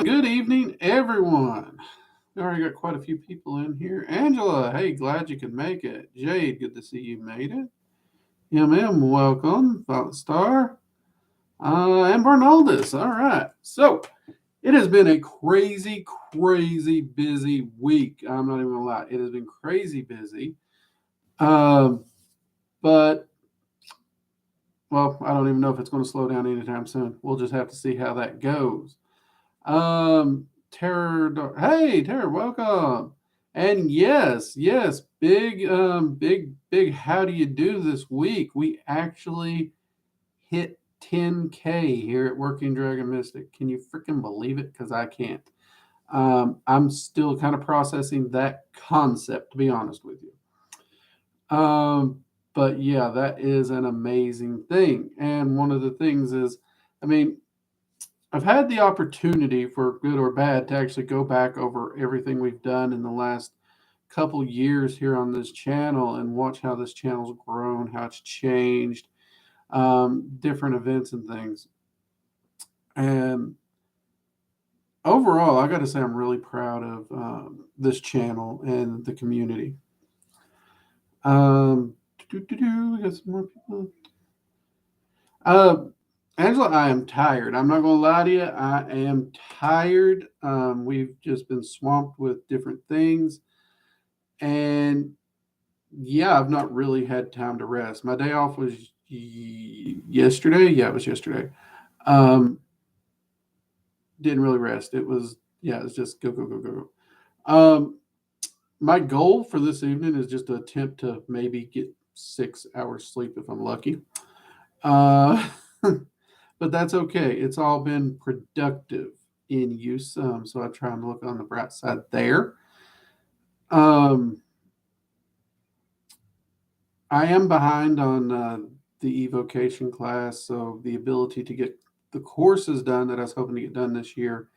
Good evening, everyone. We already got quite a few people in here. Angela, hey, glad you could make it. Jade, good to see you made it. MM, welcome. Violet Star. And Barnaldus. All right. So, it has been a crazy, crazy busy week. I'm not even going to lie. It has been crazy busy. But, well, I don't even know if it's going to slow down anytime soon. We'll just have to see how that goes. Hey, Terror, welcome. And yes, big, big. How do you do this week? We actually hit 10K here at Working Dragon Mystic. Can you freaking believe it? Because I can't. I'm still kind of processing that concept, to be honest with you. But yeah, that is an amazing thing. And one of the things is, I mean, I've had the opportunity, for good or bad, to actually go back over everything we've done in the last couple years here on this channel and watch how this channel's grown, how it's changed, different events and things. And overall, I got to say, I'm really proud of this channel and the community. We got some more people. Angela, I am tired. I'm not going to lie to you. I am tired. We've just been swamped with different things. And yeah, I've not really had time to rest. My day off was yesterday. Yeah, it was yesterday. Didn't really rest. It was just go, go, go, go, go. My goal for this evening is just to attempt to maybe get 6 hours sleep if I'm lucky. But that's okay. It's all been productive in use. So I try and look on the bright side there. I am behind on the evocation class, so the ability to get the courses done that I was hoping to get done this year,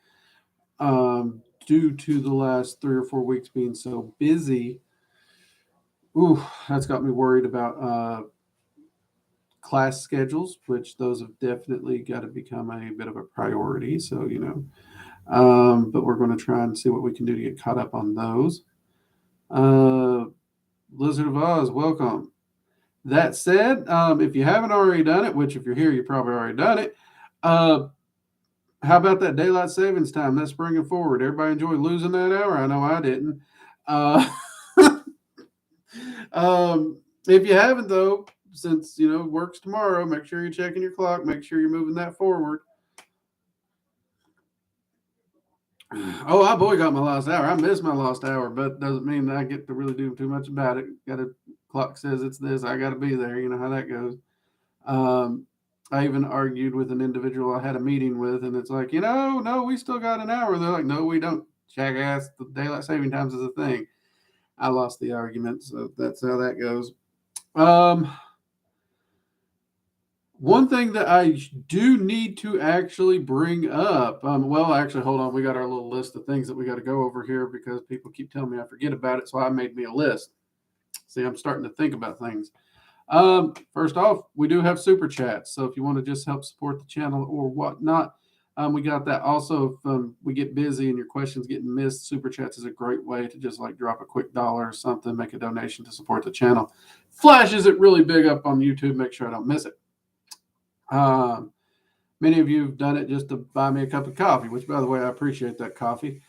due to the last 3 or 4 weeks being so busy, that's got me worried about class schedules, which those have definitely got to become a bit of a priority. So, but we're going to try and see what we can do to get caught up on those. Blizzard of Oz, welcome. That said, if you haven't already done it, which if you're here, you probably already done it. How about that daylight savings time? That's bringing forward. Everybody enjoy losing that hour? I know I didn't. If you haven't, though, since works tomorrow, make sure you're checking your clock. Make sure you're moving that forward. Oh, I boy got my lost hour. I missed my lost hour, but doesn't mean that I get to really do too much about it. Got a clock says it's this. I got to be there. You know how that goes. I even argued with an individual I had a meeting with, and it's like, no, we still got an hour. They're like, no, we don't. Jackass, the daylight saving times is a thing. I lost the argument, so that's how that goes. One thing that I do need to actually bring up, actually, hold on. We got our little list of things that we got to go over here because people keep telling me I forget about it, so I made me a list. See, I'm starting to think about things. First off, we do have super chats, so if you want to just help support the channel or whatnot, we got that. Also, if we get busy and your questions getting missed, super chats is a great way to just like drop a quick dollar or something, make a donation to support the channel. Flashes it really big up on YouTube. Make sure I don't miss it. Many of you have done it just to buy me a cup of coffee, which, by the way, I appreciate that coffee.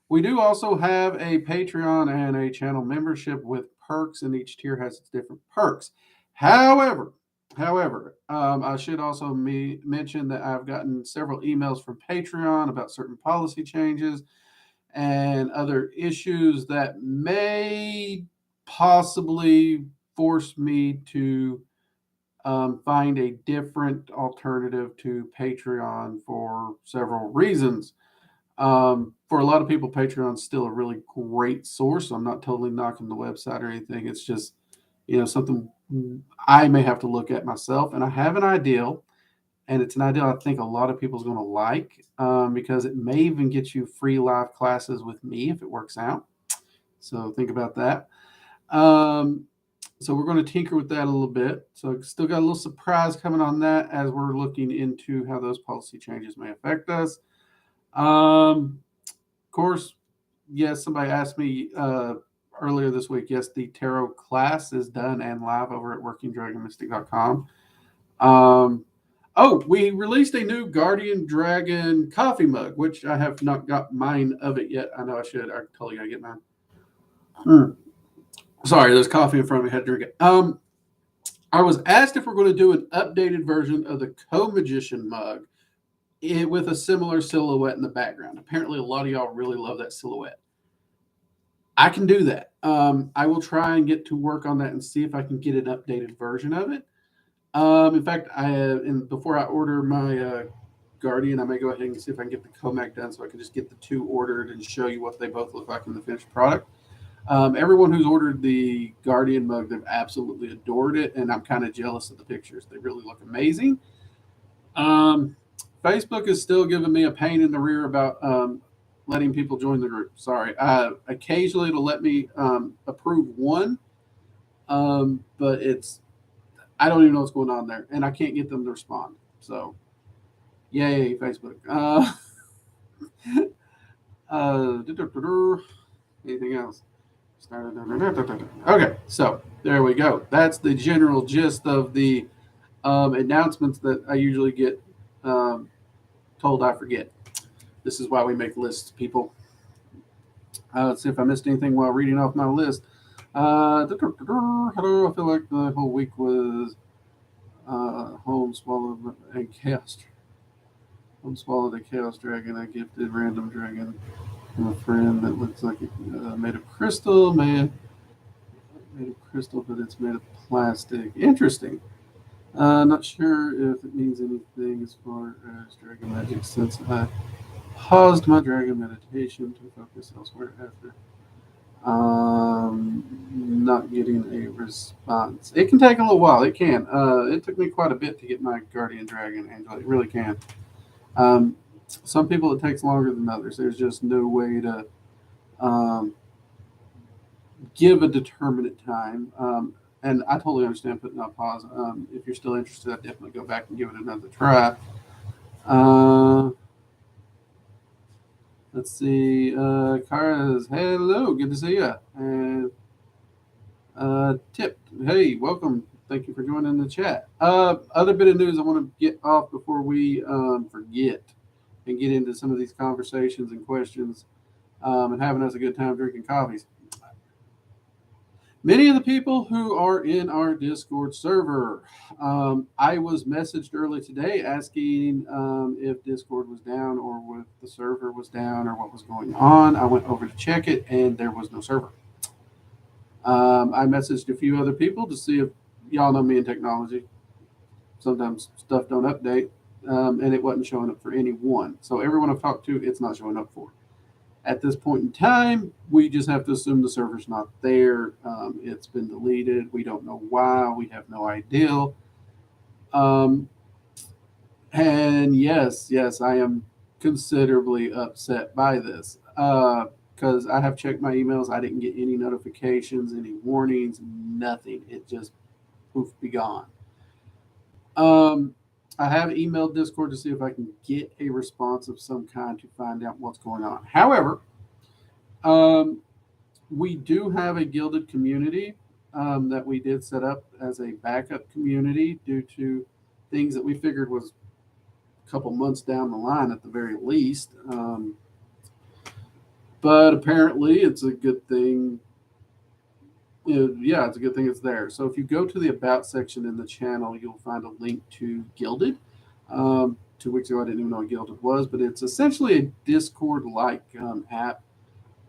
We do also have a Patreon and a channel membership with perks, and each tier has its different perks. However, I should also mention that I've gotten several emails from Patreon about certain policy changes and other issues that may possibly force me to find a different alternative to Patreon for several reasons. For a lot of people, Patreon's still a really great source. I'm not totally knocking the website or anything. It's just, something I may have to look at myself. And I have an ideal, and it's an ideal I think a lot of people's going to like, because it may even get you free live classes with me if it works out. So think about that. So we're going to tinker with that a little bit. So still got a little surprise coming on that as we're looking into how those policy changes may affect us. Of course, yes, somebody asked me earlier this week. Yes, the tarot class is done and live over at workingdragonmystic.com. We released a new Guardian Dragon coffee mug, which I have not got mine of it yet. I know I should. I totally got to get mine. Sorry, there's coffee in front of me. I had to drink it. I was asked if we're going to do an updated version of the Co-Magician mug with a similar silhouette in the background. Apparently, a lot of y'all really love that silhouette. I can do that. I will try and get to work on that and see if I can get an updated version of it. In fact, before I order my Guardian, I may go ahead and see if I can get the Comac done so I can just get the two ordered and show you what they both look like in the finished product. Everyone who's ordered the Guardian mug, they've absolutely adored it, and I'm kind of jealous of the pictures. They really look amazing. Facebook is still giving me a pain in the rear about letting people join the group. Sorry. Occasionally it'll let me approve one, but I don't even know what's going on there, and I can't get them to respond. So, yay, Facebook. Anything else? Okay, so there we go. That's the general gist of the announcements that I usually get told I forget. This is why we make lists, people. Let's see if I missed anything while reading off my list. I feel like the whole week was home swallowed and chaos. Home swallowed a chaos dragon. I gifted random dragon from a friend that looks like it made of crystal. Made of crystal, but it's made of plastic. Interesting. Not sure if it means anything as far as dragon magic since I paused my dragon meditation to focus elsewhere after not getting a response. It can take a little while. It can. It took me quite a bit to get my guardian dragon, Angela. It really can. Some people it takes longer than others. There's just no way to give a determinate time. And I totally understand putting on pause. If you're still interested, I'd definitely go back and give it another try. Let's see. Kara says, hello, good to see you. And Tip, hey, welcome. Thank you for joining the chat. Other bit of news I want to get off before we forget and get into some of these conversations and questions and having us a good time drinking coffees. Many of the people who are in our Discord server, I was messaged early today asking if Discord was down or if the server was down or what was going on. I went over to check it and there was no server. I messaged a few other people to see if y'all know me in technology. Sometimes stuff don't update and it wasn't showing up for anyone. So everyone I've talked to, it's not showing up for. At this point in time, we just have to assume the server's not there. It's been deleted. We don't know why. We have no idea. And yes, I am considerably upset by this because I have checked my emails. I didn't get any notifications, any warnings, nothing. It just poof, be gone. I have emailed Discord to see if I can get a response of some kind to find out what's going on. However, we do have a gilded community that we did set up as a backup community due to things that we figured was a couple months down the line at the very least. But apparently it's a good thing. It's a good thing it's there. So if you go to the About section in the channel, you'll find a link to Gilded. 2 weeks ago, I didn't even know what Gilded was, but it's essentially a Discord-like app.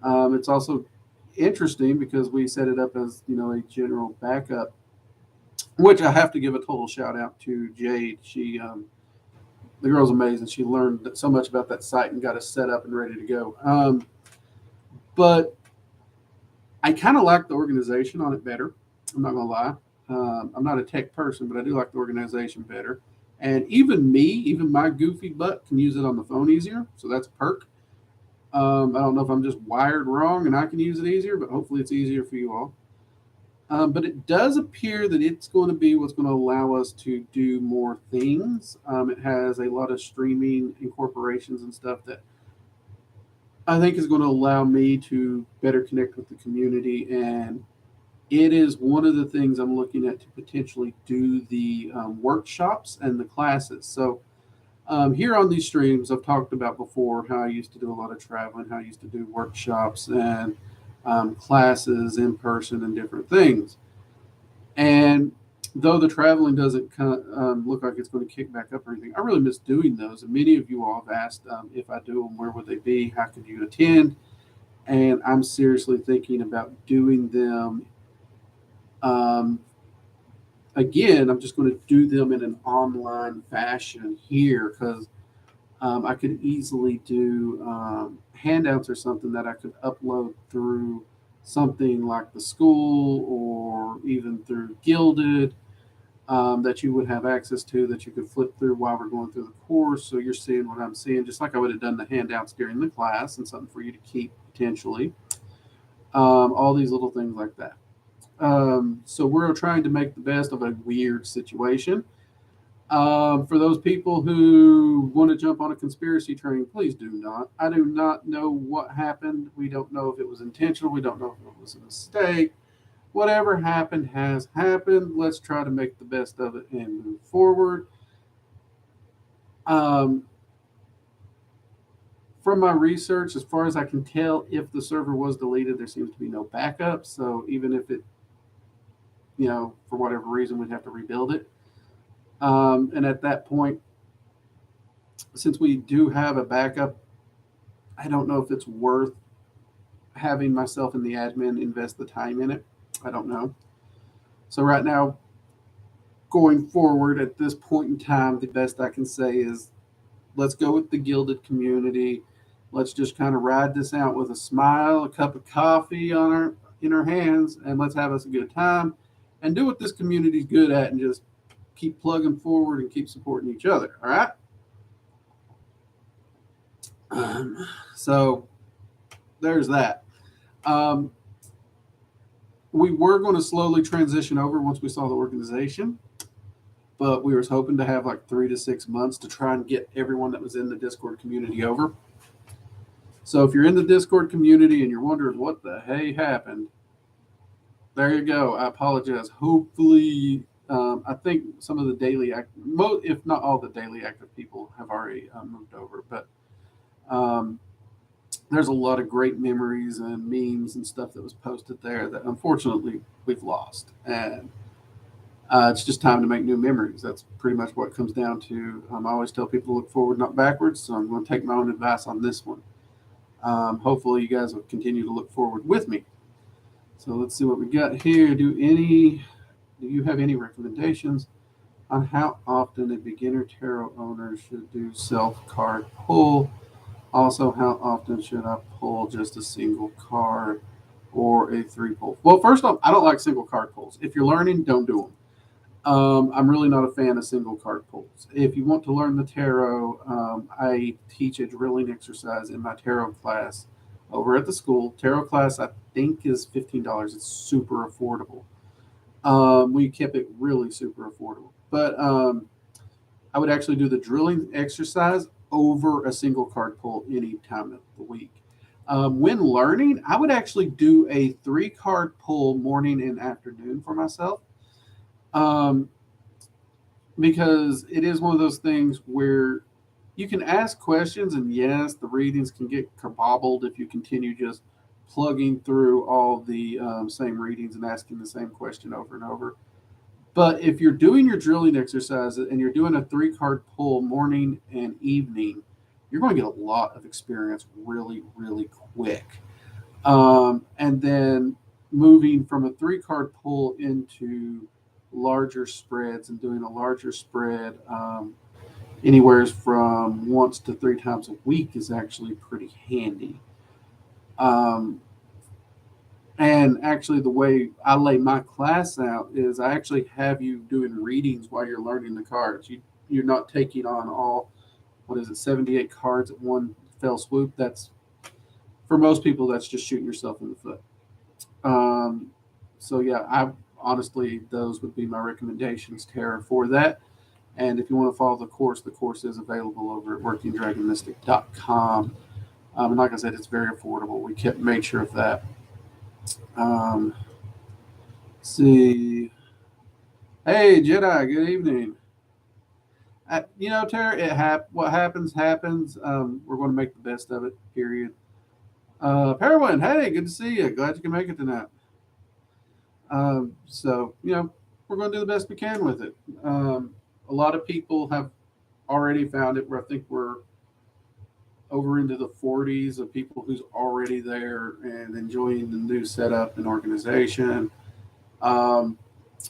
It's also interesting because we set it up as a general backup, which I have to give a total shout out to Jade. She, the girl's amazing. She learned so much about that site and got us set up and ready to go. But I kind of like the organization on it better. I'm not going to lie. I'm not a tech person, but I do like the organization better. And even my goofy butt can use it on the phone easier. So that's a perk. I don't know if I'm just wired wrong and I can use it easier, but hopefully it's easier for you all. But it does appear that it's going to be what's going to allow us to do more things. It has a lot of streaming incorporations and stuff that I think is going to allow me to better connect with the community. And it is one of the things I'm looking at to potentially do the workshops and the classes. So here on these streams, I've talked about before how I used to do a lot of traveling, how I used to do workshops and classes in person and different things. And though the traveling doesn't look like it's going to kick back up or anything, I really miss doing those. And many of you all have asked if I do them, where would they be? How could you attend? And I'm seriously thinking about doing them. Um, Again, I'm just going to do them in an online fashion here because I could easily do handouts or something that I could upload through something like the school or even through Gilded that you would have access to that you could flip through while we're going through the course. So you're seeing what I'm seeing, just like I would have done the handouts during the class and something for you to keep potentially. All these little things like that. So we're trying to make the best of a weird situation. For those people who want to jump on a conspiracy train, please do not. I do not know what happened. We don't know if it was intentional. We don't know if it was a mistake. Whatever happened has happened. Let's try to make the best of it and move forward. Um, from my research, as far as I can tell, if the server was deleted, there seems to be no backup. So even if it, for whatever reason, we'd have to rebuild it. And at that point, since we do have a backup, I don't know if it's worth having myself and the admin invest the time in it. I don't know. So right now, going forward at this point in time, the best I can say is let's go with the Gilded community. Let's just kind of ride this out with a smile, a cup of coffee in our hands, and let's have us a good time and do what this community's good at and just keep plugging forward and keep supporting each other. All right. So there's that. We were going to slowly transition over once we saw the organization, but we were hoping to have like 3 to 6 months to try and get everyone that was in the Discord community over. So if you're in the Discord community and you're wondering what the hey happened, there you go. I apologize. Hopefully, I think some of the daily if not all the daily active people have already moved over, but there's a lot of great memories and memes and stuff that was posted there that unfortunately we've lost. And it's just time to make new memories. That's pretty much what it comes down to. I always tell people to look forward, not backwards. So I'm going to take my own advice on this one. Hopefully, you guys will continue to look forward with me. So let's see what we got here. Do you have any recommendations on how often a beginner tarot owner should do self card pull? Also, how often should I pull just a single card or a 3 pull? Well, first off, I don't like single card pulls. If you're learning, don't do them. I'm really not a fan of single card pulls. If you want to learn the tarot, I teach a drilling exercise in my tarot class over at the school. Tarot class, I think, is $15. It's super affordable. We kept it really super affordable. But I would actually do the drilling exercise over a single card pull any time of the week. When learning, I would actually do a 3 card pull morning and afternoon for myself. Because it is one of those things where you can ask questions, and yes, the readings can get kabobbled if you continue just plugging through all the same readings and asking the same question over and over. But if you're doing your drilling exercises and you're doing a 3 card pull morning and evening, you're going to get a lot of experience really, really quick. And then moving from a 3 card pull into larger spreads and doing a larger spread anywhere from once to 3 times a week is actually pretty handy. And actually, the way I lay my class out is I actually have you doing readings while you're learning the cards. You're not taking on all, 78 cards at one fell swoop. That's, for most people, that's just shooting yourself in the foot. So yeah, I honestly, those would be my recommendations, Tara, for that. And if you want to follow the course is available over at workingdragonmystic.com. And like I said, it's very affordable. We kept made sure of that. Um, see, hey Jedi, good evening. Tara, what happens happens. We're going to make the best of it. Period. Perwin, hey, good to see you. Glad you can make it tonight. So we're going to do the best we can with it. A lot of people have already found it. Where I think we're over into the 40s of people who's already there and enjoying the new setup and organization. Um,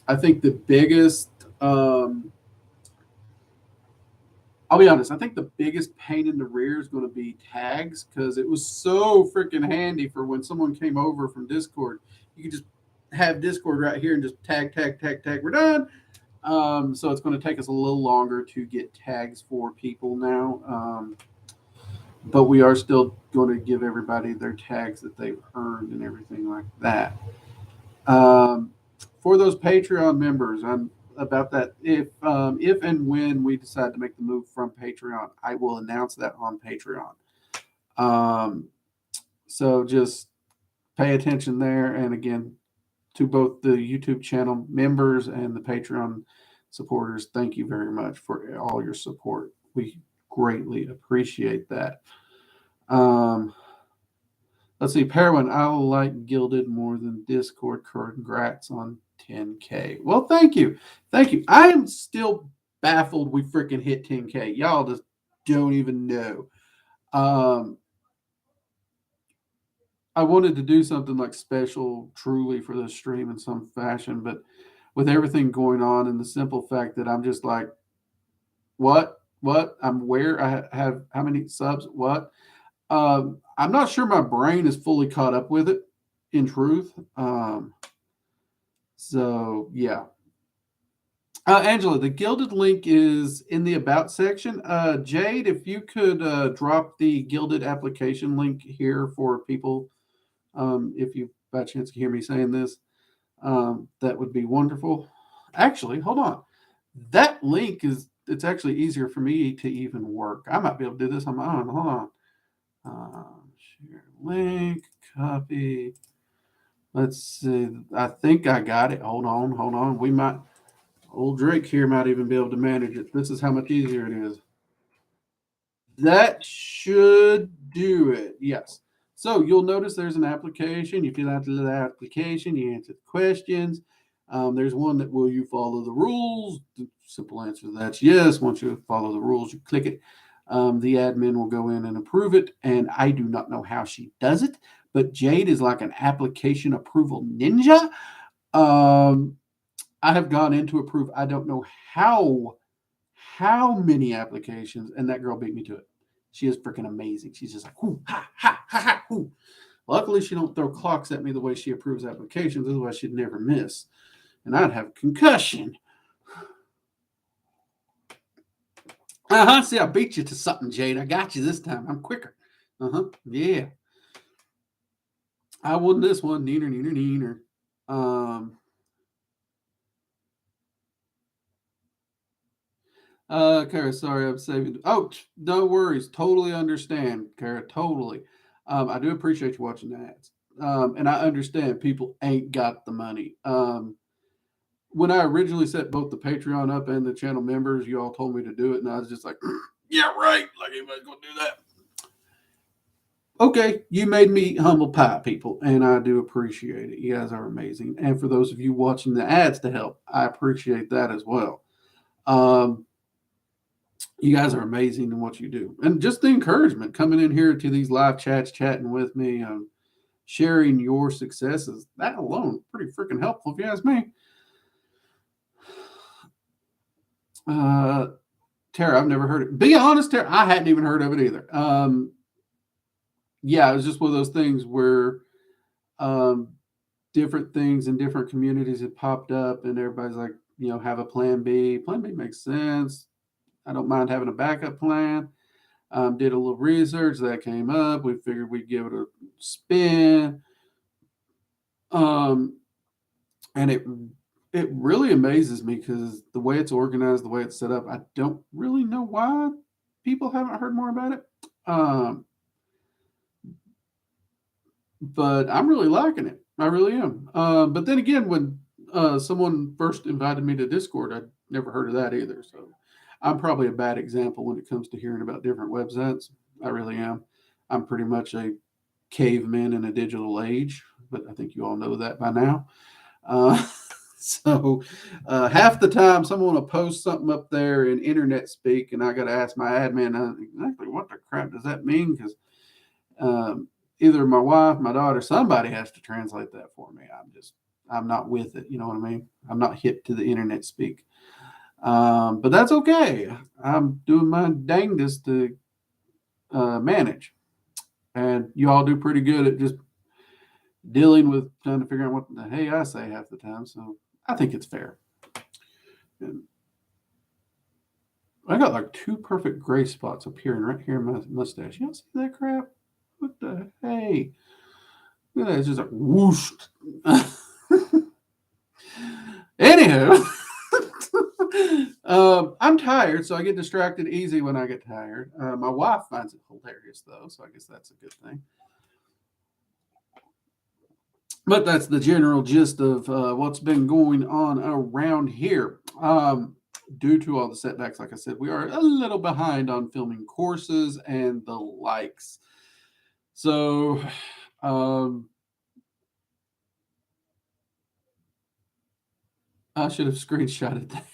I think the biggest, I'll be honest, I think the biggest pain in the rear is going to be tags because it was so freaking handy for when someone came over from Discord. You could just have Discord right here and just tag, tag, tag, tag. We're done. So it's going to take us a little longer to get tags for people now. But we are still going to give everybody their tags that they've earned and everything like that. For those Patreon members, I'm about that. If and when we decide to make the move from Patreon, I will announce that on Patreon. So just pay attention there. And again, to both the YouTube channel members and the Patreon supporters, thank you very much for all your support. We greatly appreciate that. Let's see, Perwin, I like Gilded more than Discord. Congrats on 10K. Well, thank you. Thank you. I am still baffled we freaking hit 10K. Y'all just don't even know. I wanted to do something like special truly for this stream in some fashion, but with everything going on and the simple fact that I'm just like, what? I'm where? I have how many subs? What? I'm not sure my brain is fully caught up with it, in truth. So, yeah. Angela, the Gilded link is in the About section. Jade, if you could drop the Gilded application link here for people, if you by chance can hear me saying this, that would be wonderful. Actually, hold on. That link it's actually easier for me to even work. I might be able to do this on my own. Hold on. Share link, copy. Let's see. I think I got it. Hold on. Old Drake here might even be able to manage it. This is how much easier it is. That should do it. Yes. So you'll notice there's an application. You fill out the application, you answer the questions. There's one that will you follow the rules? The simple answer to that's yes. Once you follow the rules, you click it. The admin will go in and approve it. And I do not know how she does it, but Jade is like an application approval ninja. I have gone in to approve. I don't know how many applications, and that girl beat me to it. She is freaking amazing. She's just like, whoo, ha, ha, ha, ha, whoo. Luckily, she don't throw clocks at me the way she approves applications. Otherwise, she'd never miss, and I'd have a concussion. See, I beat you to something, Jade. I got you this time. I'm quicker. Yeah. I won this one. Neener. Kara, sorry, I'm saving. Oh, no worries. Totally understand, Kara. Totally. I do appreciate you watching the ads. And I understand people ain't got the money. When I originally set both the Patreon up and the channel members, you all told me to do it, and I was just like, yeah, right. Like anybody's gonna do that. Okay, you made me humble pie, people, and I do appreciate it. You guys are amazing. And for those of you watching the ads to help, I appreciate that as well. You guys are amazing in what you do. And just the encouragement coming in here to these live chats, chatting with me, sharing your successes, that alone, pretty freaking helpful if you ask me. Tara, I've never heard it. Be honest, Tara, I hadn't even heard of it either. Yeah, it was just one of those things where different things in different communities had popped up, and everybody's like, have a plan B. Plan B makes sense. I don't mind having a backup plan. Did a little research that came up. We figured we'd give it a spin. And it really amazes me because the way it's organized, the way it's set up, I don't really know why people haven't heard more about it. But I'm really liking it. I really am. But then again, when someone first invited me to Discord, I'd never heard of that either. So I'm probably a bad example when it comes to hearing about different websites. I really am. I'm pretty much a caveman in a digital age, but I think you all know that by now. Uh, so half the time, someone will post something up there in internet speak, and I got to ask my admin exactly what the crap does that mean? Because um, either my wife, my daughter, somebody has to translate that for me. I'm not with it. You know what I mean? I'm not hip to the internet speak. But that's okay. I'm doing my dangest to manage, and you all do pretty good at just dealing with trying to figure out what the hey I say half the time. So I think it's fair. And I got like two perfect gray spots appearing right here in my mustache. You don't see that crap? What the hey? Look at that. It's just like whoosh. Anywho, I'm tired, so I get distracted easy when I get tired. My wife finds it hilarious, though, so I guess that's a good thing. But that's the general gist of what's been going on around here. Due to all the setbacks, like I said, we are a little behind on filming courses and the likes. So, I should have screenshotted that.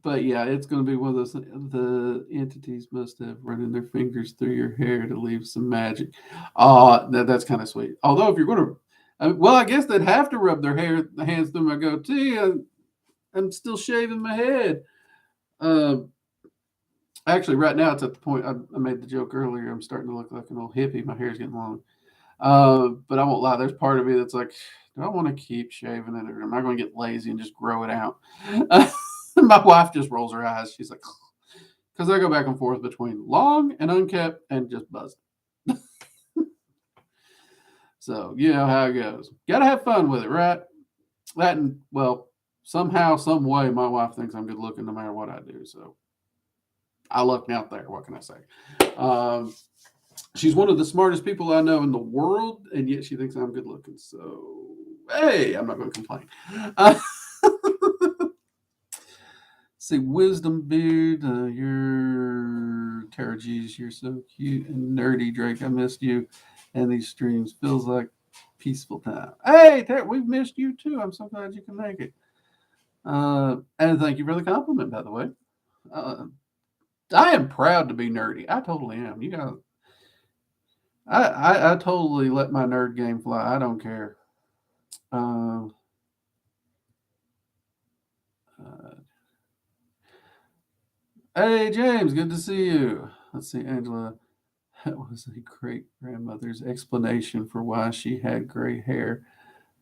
But yeah, it's going to be one of those. The entities must have running their fingers through your hair to leave some magic. That's kind of sweet. Although, if you're going to, well, I guess they'd have to rub their hands through my goatee. I'm still shaving my head. Actually, right now it's at the point I made the joke earlier. I'm starting to look like an old hippie. My hair's getting long. But I won't lie. There's part of me that's like, do I want to keep shaving it, or am I going to get lazy and just grow it out? My wife just rolls her eyes. She's like, because I go back and forth between long and unkept and just buzzed. So you know how it goes. Got to have fun with it, right? That and well, somehow, some way, my wife thinks I'm good looking no matter what I do. So I lucked out there. What can I say? She's one of the smartest people I know in the world, and yet she thinks I'm good looking. So hey, I'm not going to complain. See, Wisdom Beard, you're Tara G's, you're so cute and nerdy, Drake. I missed you, and these streams feels like peaceful time. Hey, Tara, we've missed you too. I'm so glad you can make it. And thank you for the compliment, by the way. I am proud to be nerdy. I totally am. You got, I totally let my nerd game fly. I don't care. Uh, hey, James, good to see you. Let's see, Angela. That was a great grandmother's explanation for why she had gray hair.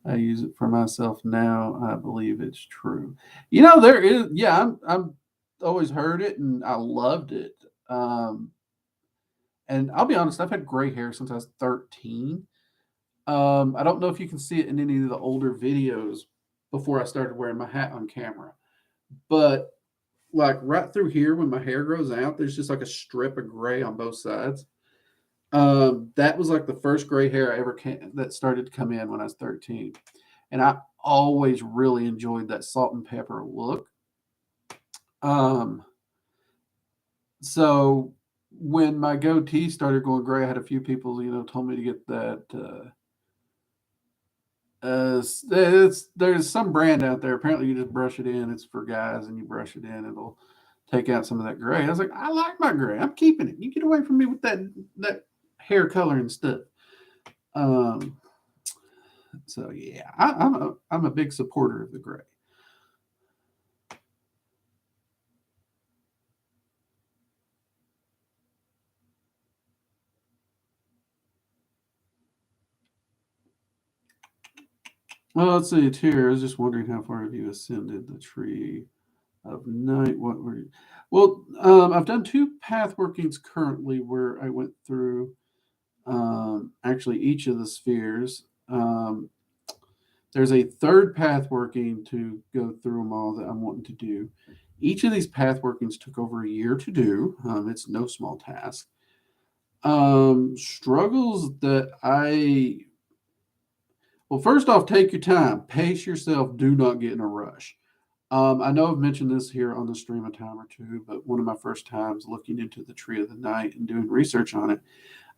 I use it for myself now. I believe it's true. You know, there is, yeah, I'm always heard it and I loved it. And I'll be honest, I've had gray hair since I was 13. I don't know if you can see it in any of the older videos before I started wearing my hat on camera, but like right through here when my hair grows out, there's just like a strip of gray on both sides. That was like the first gray hair I ever that started to come in when I was 13. And I always really enjoyed that salt and pepper look. Um, so when my goatee started going gray, I had a few people, told me to get that. There's some brand out there. Apparently, you just brush it in. It's for guys, and you brush it in. It'll take out some of that gray. I was like, I like my gray. I'm keeping it. You get away from me with that hair color and stuff. So yeah, I'm a big supporter of the gray. Well, let's see. Here, I was just wondering how far have you ascended the tree of night? What were you? Well, I've done two path workings currently where I went through actually each of the spheres. There's a third path working to go through them all that I'm wanting to do. Each of these path workings took over a year to do. It's no small task. Struggles that well, first off, take your time, pace yourself, do not get in a rush. I know I've mentioned this here on the stream a time or two, but one of my first times looking into the Tree of the Night and doing research on it,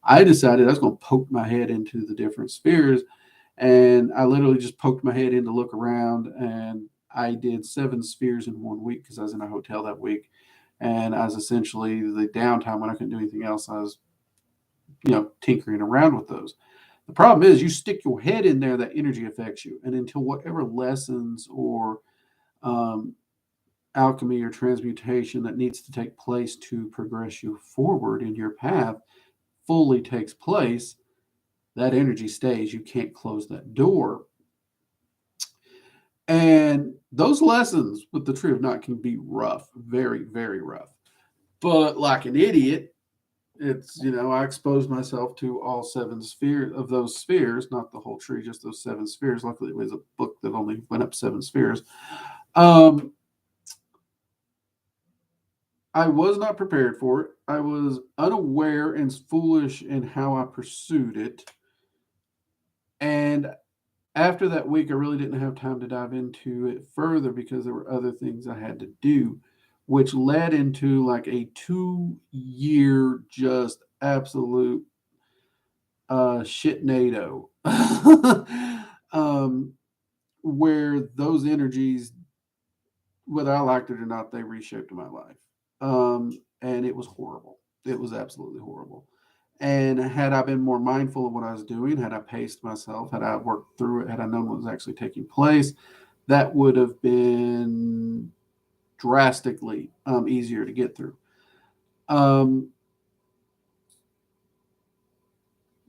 I decided I was going to poke my head into the different spheres. And I literally just poked my head in to look around, and I did 7 spheres in 1 week because I was in a hotel that week. And I was essentially the downtime when I couldn't do anything else, I was, tinkering around with those. The problem is you stick your head in there, that energy affects you. And until whatever lessons or alchemy or transmutation that needs to take place to progress you forward in your path fully takes place, that energy stays. You can't close that door. And those lessons with the Tree of Night can be rough, very, very rough. But like an idiot, it's, I exposed myself to all 7 spheres of those spheres, not the whole tree, just those 7 spheres. Luckily, it was a book that only went up 7 spheres. I was not prepared for it. I was unaware and foolish in how I pursued it. And after that week, I really didn't have time to dive into it further because there were other things I had to do, which led into like a 2-year just absolute shitnado, where those energies, whether I liked it or not, they reshaped my life. And it was horrible. It was absolutely horrible. And had I been more mindful of what I was doing, had I paced myself, had I worked through it, had I known what was actually taking place, that would have been drastically easier to get through.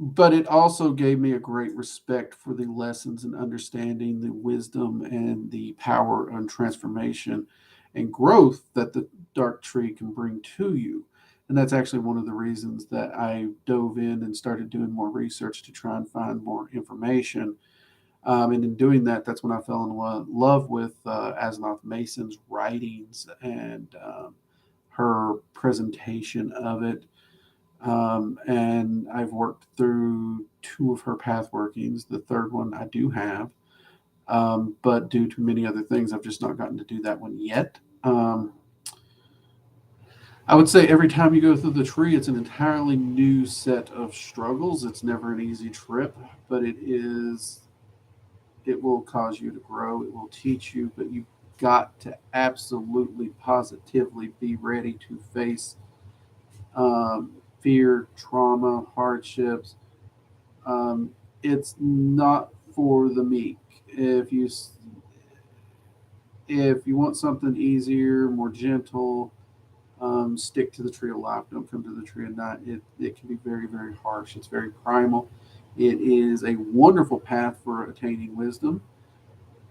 But it also gave me a great respect for the lessons and understanding the wisdom and the power and transformation and growth that the dark tree can bring to you. And that's actually one of the reasons that I dove in and started doing more research to try and find more information. And in doing that, that's when I fell in love with Aznath Mason's writings and her presentation of it. And I've worked through 2 of her path workings. The third one I do have. But due to many other things, I've just not gotten to do that one yet. I would say every time you go through the tree, it's an entirely new set of struggles. It's never an easy trip, but it will cause you to grow. It will teach you, but you've got to absolutely, positively be ready to face fear, trauma, hardships. It's not for the meek. If you want something easier, more gentle, stick to the Tree of Life. Don't come to the Tree of Night. It can be very, very harsh. It's very primal. It is a wonderful path for attaining wisdom,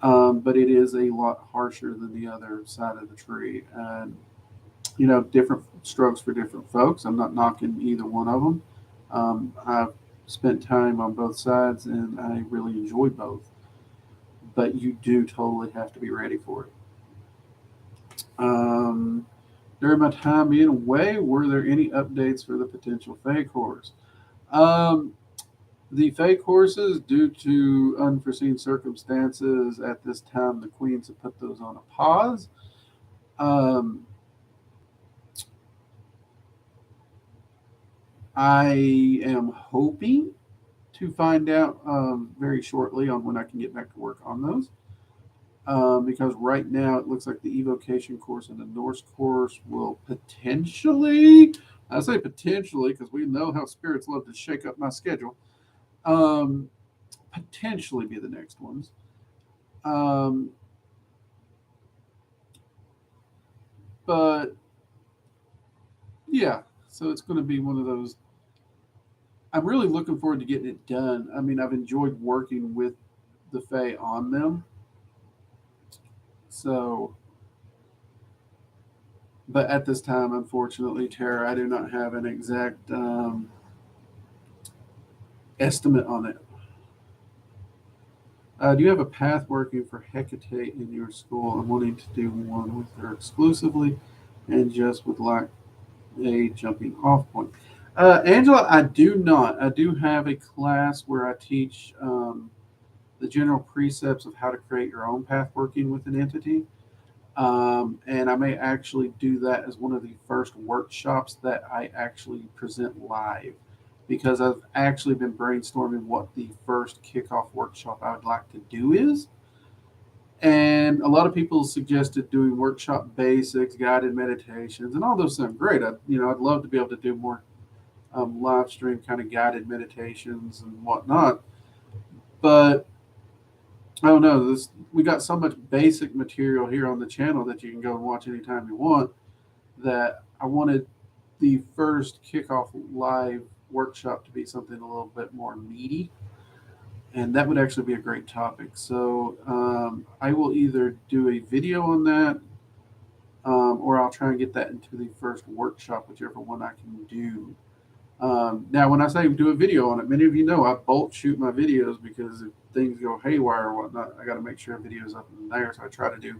but it is a lot harsher than the other side of the tree. And different strokes for different folks. I'm not knocking either one of them. I've spent time on both sides, and I really enjoy both. But you do totally have to be ready for it. During my time being away, were there any updates for the potential fake horse? The fake horses, due to unforeseen circumstances at this time, the queens have put those on a pause. I am hoping to find out very shortly on when I can get back to work on those. Because right now it looks like the evocation course and the Norse course will potentially, I say potentially because we know how spirits love to shake up my schedule, potentially be the next ones. But yeah, so it's going to be one of those. I'm really looking forward to getting it done. I mean, I've enjoyed working with the Fae on them. So, but at this time, unfortunately, Tara, I do not have an exact estimate on it. Do you have a path working for Hecate in your school? I'm wanting to do one with her exclusively and just would like a jumping off point. Angela, I do not. I do have a class where I teach the general precepts of how to create your own path working with an entity. And I may actually do that as one of the first workshops that I actually present live because I've actually been brainstorming what the first kickoff workshop I would like to do is. And a lot of people suggested doing workshop basics, guided meditations, and all those sound great. I'd love to be able to do more live stream kind of guided meditations and whatnot. But I don't know. We got so much basic material here on the channel that you can go and watch anytime you want. That I wanted the first kickoff live workshop to be something a little bit more meaty, and that would actually be a great topic. So I will either do a video on that, or I'll try and get that into the first workshop, whichever one I can do. Now, when I say do a video on it, many of you know I bulk shoot my videos because if things go haywire or whatnot, I got to make sure a video's up in there. So I try to do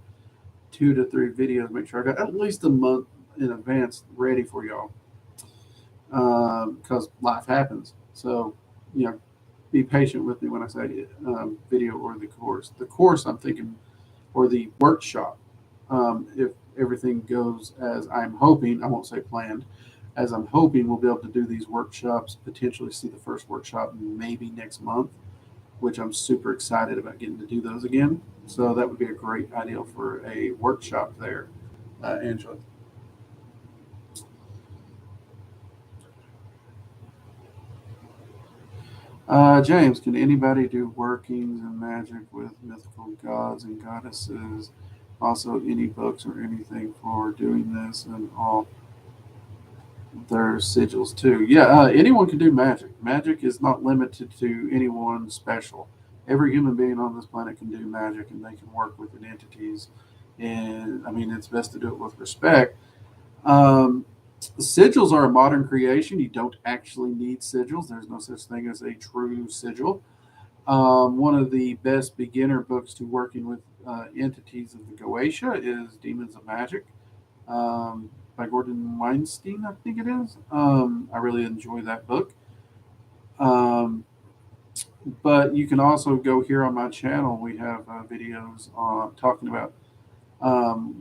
2 to 3 videos, make sure I got at least a month in advance ready for y'all, because life happens. So, you know, be patient with me when I say video or the course. The course I'm thinking, or the workshop, if everything goes as I'm hoping, I won't say planned, as I'm hoping we'll be able to do these workshops, potentially see the first workshop maybe next month, which I'm super excited about getting to do those again. So that would be a great idea for a workshop there, Angela. James, can anybody do workings and magic with mythical gods and goddesses? Also, any books or anything for doing this and all their sigils too? Yeah, anyone can do magic. Magic is not limited to anyone special. Every human being on this planet can do magic and they can work with entities. And I mean, it's best to do it with respect. Um, Sigils are a modern creation. You don't actually need sigils. There's no such thing as a true sigil. One of the best beginner books to working with entities of the Goetia is Demons of Magic, by Gordon Weinstein, I think it is. I really enjoy that book. Um, but you can also go here on my channel. We have videos talking about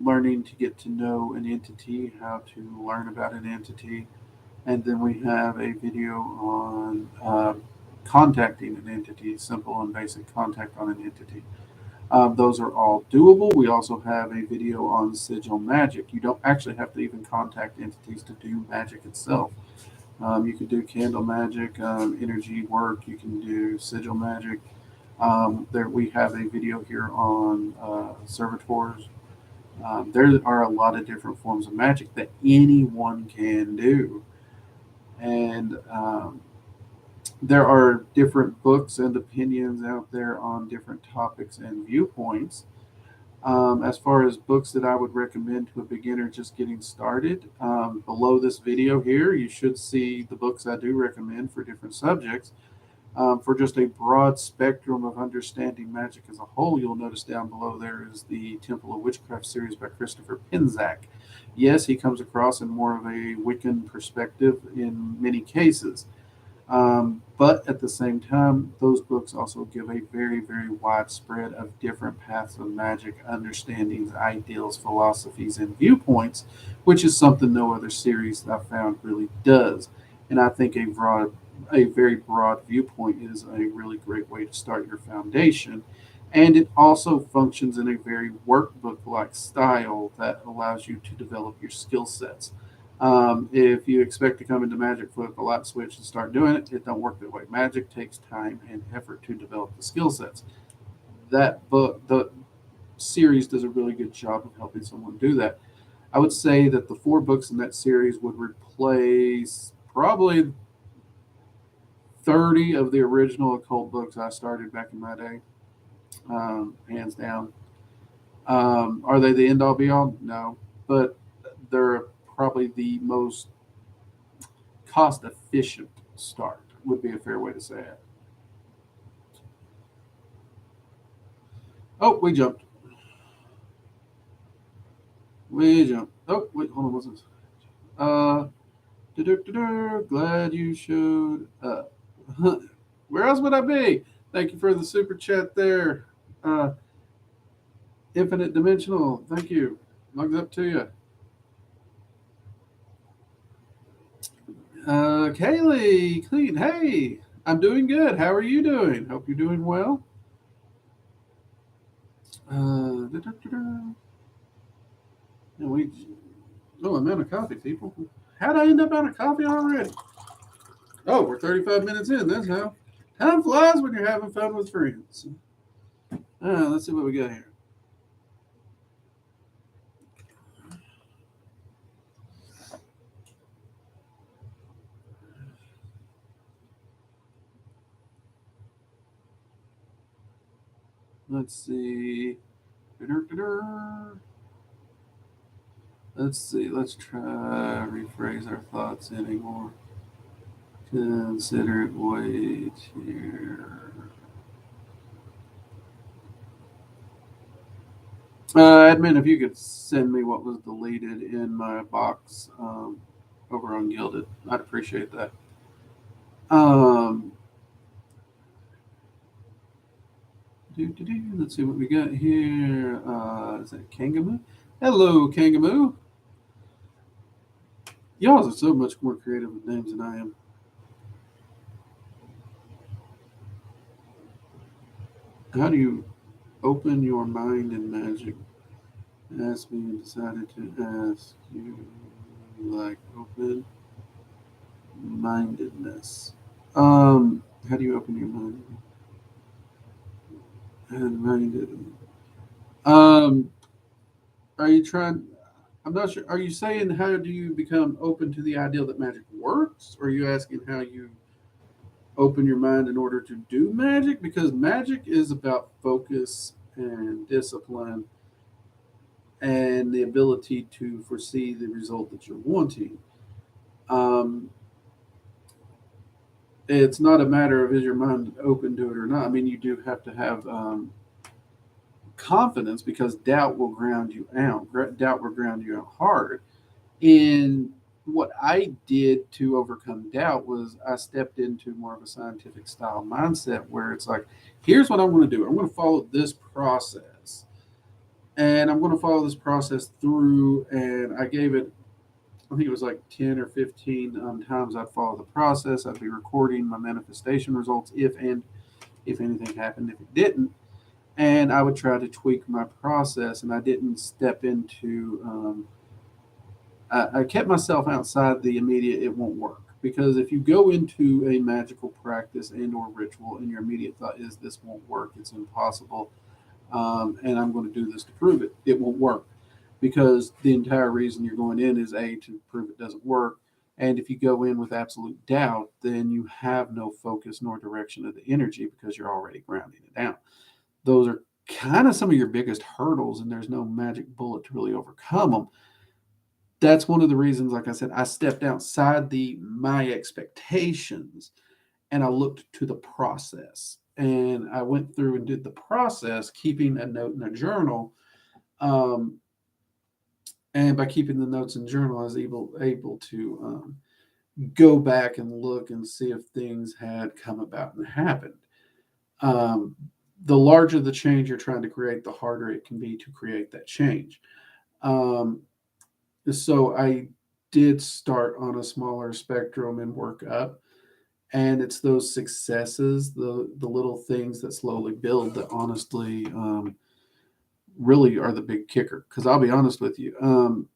learning to get to know an entity, how to learn about an entity, and then we have a video on contacting an entity, simple and basic contact on an entity. Those are all doable. We also have a video on sigil magic. You don't actually have to even contact entities to do magic itself. You can do candle magic, energy work. You can do sigil magic. There we have a video here on servitors. There are a lot of different forms of magic that anyone can do, and there are different books and opinions out there on different topics and viewpoints. As far as books that I would recommend to a beginner just getting started, below this video here, you should see the books I do recommend for different subjects. For just a broad spectrum of understanding magic as a whole, you'll notice down below there is the Temple of Witchcraft series by Christopher Pencak. Yes, he comes across in more of a Wiccan perspective in many cases. But at the same time, those books also give a very, very wide spread of different paths of magic, understandings, ideals, philosophies, and viewpoints, which is something no other series that I've found really does. And I think a very broad viewpoint is a really great way to start your foundation. And it also functions in a very workbook like style that allows you to develop your skill sets. If you expect to come into Magic, flip a light switch and start doing it, it don't work that way. Magic takes time and effort to develop the skill sets. That book, the series, does a really good job of helping someone do that. I would say that the 4 books in that series would replace probably 30 of the original occult books I started back in my day, hands down. Are they the end all be all? No, but they're probably the most cost efficient start, would be a fair way to say it. Oh, we jumped. We jumped. Oh, wait, hold on. What's this? Uh, Glad you showed up. Where else would I be? Thank you for the super chat there. Uh, Infinite Dimensional. Thank you. Mugs up to you. Kaylee, clean. Hey, I'm doing good. How are you doing? Hope you're doing well. And we, oh, I'm out of coffee, people. How'd I end up out of coffee already? Oh, we're 35 minutes in. That's how. Time flies when you're having fun with friends. Let's see what we got here. Let's see. Let's see. Let's try rephrase our thoughts anymore. Consider it wait here. Admin, if you could send me what was deleted in my box over on Gilded, I'd appreciate that. Um, Let's see what we got here. Is that Kangamoo? Hello, Kangamoo. Y'all are so much more creative with names than I am. How do you open your mind in Magick? Asked me and decided to ask you, like, open mindedness. How do you open your mind? And minded. Um, are you trying? I'm not sure. Are you saying how do you become open to the idea that magic works? Or are you asking how you open your mind in order to do magic? Because magic is about focus and discipline and the ability to foresee the result that you're wanting. Um, it's not a matter of is your mind open to it or not. I mean, you do have to have confidence because doubt will ground you out. Doubt will ground you out hard. And what I did to overcome doubt was I stepped into more of a scientific style mindset where it's like, here's what I'm going to do. I'm going to follow this process. And I'm going to follow this process through. And I gave it, I think it was like 10 or 15 times I'd follow the process. I'd be recording my manifestation results if anything happened, if it didn't. And I would try to tweak my process. And I didn't step into, I kept myself outside the immediate it won't work because if you go into a magical practice and or ritual and your immediate thought is this won't work, it's impossible, and I'm going to do this to prove it, it won't work because the entire reason you're going in is a to prove it doesn't work, and if you go in with absolute doubt, then you have no focus nor direction of the energy because you're already grounding it down. Those are kind of some of your biggest hurdles, and there's no magic bullet to really overcome them. That's one of the reasons, like I said, I stepped outside the my expectations and I looked to the process. And I went through and did the process, keeping a note in a journal. Um, and by keeping the notes in journal, I was able to go back and look and see if things had come about and happened. Um, the larger the change you're trying to create, the harder it can be to create that change. Um, so I did start on a smaller spectrum and work up. And it's those successes, the little things that slowly build that honestly really are the big kicker. Because I'll be honest with you,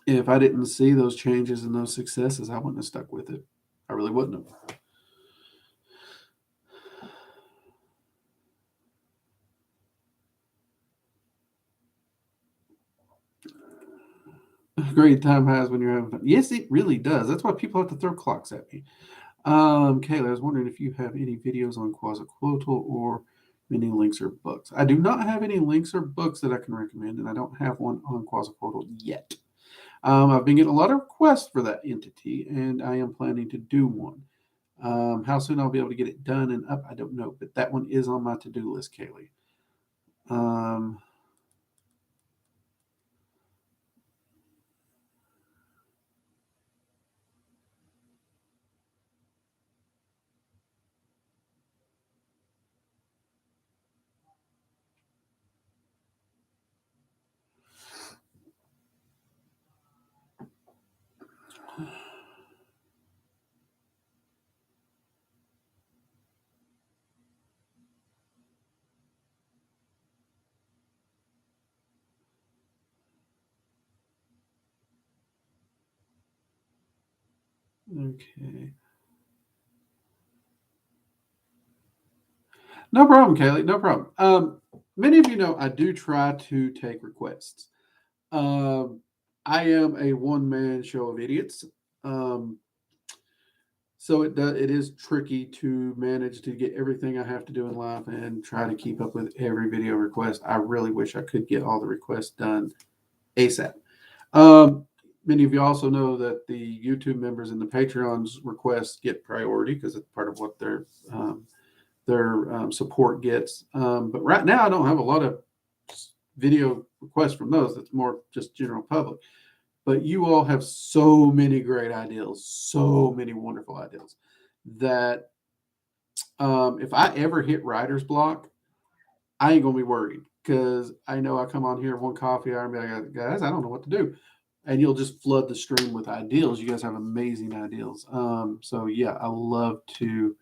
if I didn't see those changes and those successes, I wouldn't have stuck with it. I really wouldn't have. Great time has when you're having fun. Yes, it really does. That's why people have to throw clocks at me. Kayla, I was wondering if you have any videos on Quetzalcoatl or any links or books. I do not have any links or books that I can recommend, and I don't have one on Quetzalcoatl yet. I've been getting a lot of requests for that entity, and I am planning to do one. How soon I'll be able to get it done and up, I don't know, but that one is on my to-do list, Kaylee. Um, okay. No problem, Kaylee. No problem. Many of you know I do try to take requests. Um, I am a one man show of idiots. Um, so it is tricky to manage to get everything I have to do in life and try to keep up with every video request. I really wish I could get all the requests done ASAP. Um, Many of you also know that the YouTube members and the Patreons requests get priority because it's part of what their support gets. But right now, I don't have a lot of video requests from those. It's more just general public. But you all have so many great ideas, so many wonderful ideas that if I ever hit writer's block, I ain't gonna be worried because I know I come on here one coffee hour and be like, guys, I don't know what to do. And you'll just flood the stream with ideals. You guys have amazing ideals. So yeah, I love to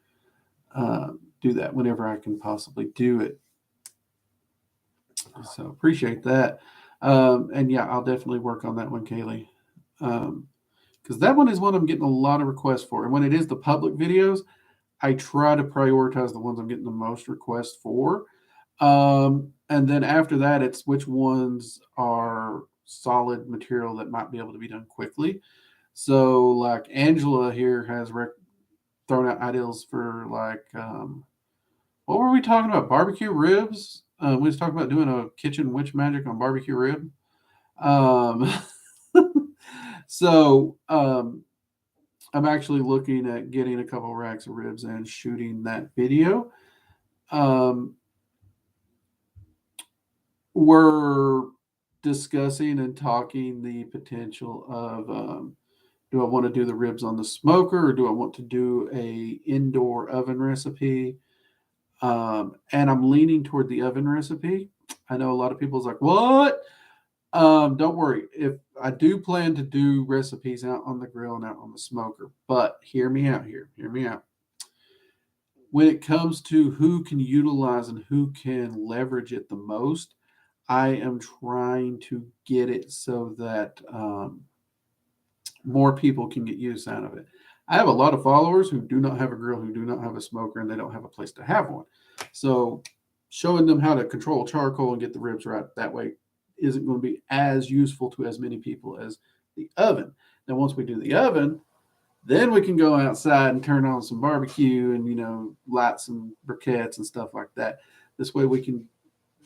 do that whenever I can possibly do it. So appreciate that. And yeah, I'll definitely work on that one, Kaylee. Because that one is one I'm getting a lot of requests for. And when it is the public videos, I try to prioritize the ones I'm getting the most requests for. And then after that, it's which ones are solid material that might be able to be done quickly. So, like Angela here has thrown out ideas for what were we talking about? Barbecue ribs. We was talking about doing a kitchen witch magic on barbecue rib. Um, so I'm actually looking at getting a couple racks of ribs and shooting that video. Um, we're discussing and talking the potential of do I want to do the ribs on the smoker or do I want to do a indoor oven recipe? And I'm leaning toward the oven recipe. I know a lot of people's like, what? Don't worry. If I do plan to do recipes out on the grill and out on the smoker, but hear me out here. Hear me out. When it comes to who can utilize and who can leverage it the most, I am trying to get it so that more people can get use out of it. I have a lot of followers who do not have a grill, who do not have a smoker, and they don't have a place to have one. So, showing them how to control charcoal and get the ribs right that way isn't going to be as useful to as many people as the oven. Now, once we do the oven, then we can go outside and turn on some barbecue and light some briquettes and stuff like that. This way, we can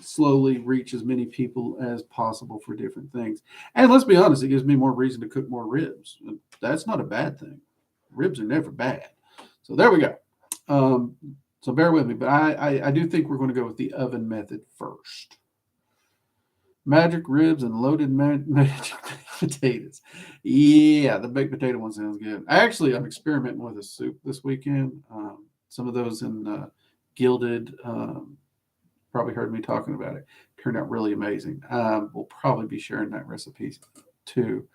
slowly reach as many people as possible for different things. And let's be honest, it gives me more reason to cook more ribs. That's not a bad thing. Ribs are never bad. So there we go. Um, so bear with me, but I do think we're going to go with the oven method first. Magic ribs and loaded magic potatoes. Yeah, the baked potato one sounds good. Actually, I'm experimenting with a soup this weekend. Some of those in gilded. Probably heard me talking about it. Turned out really amazing. We'll probably be sharing that recipe too.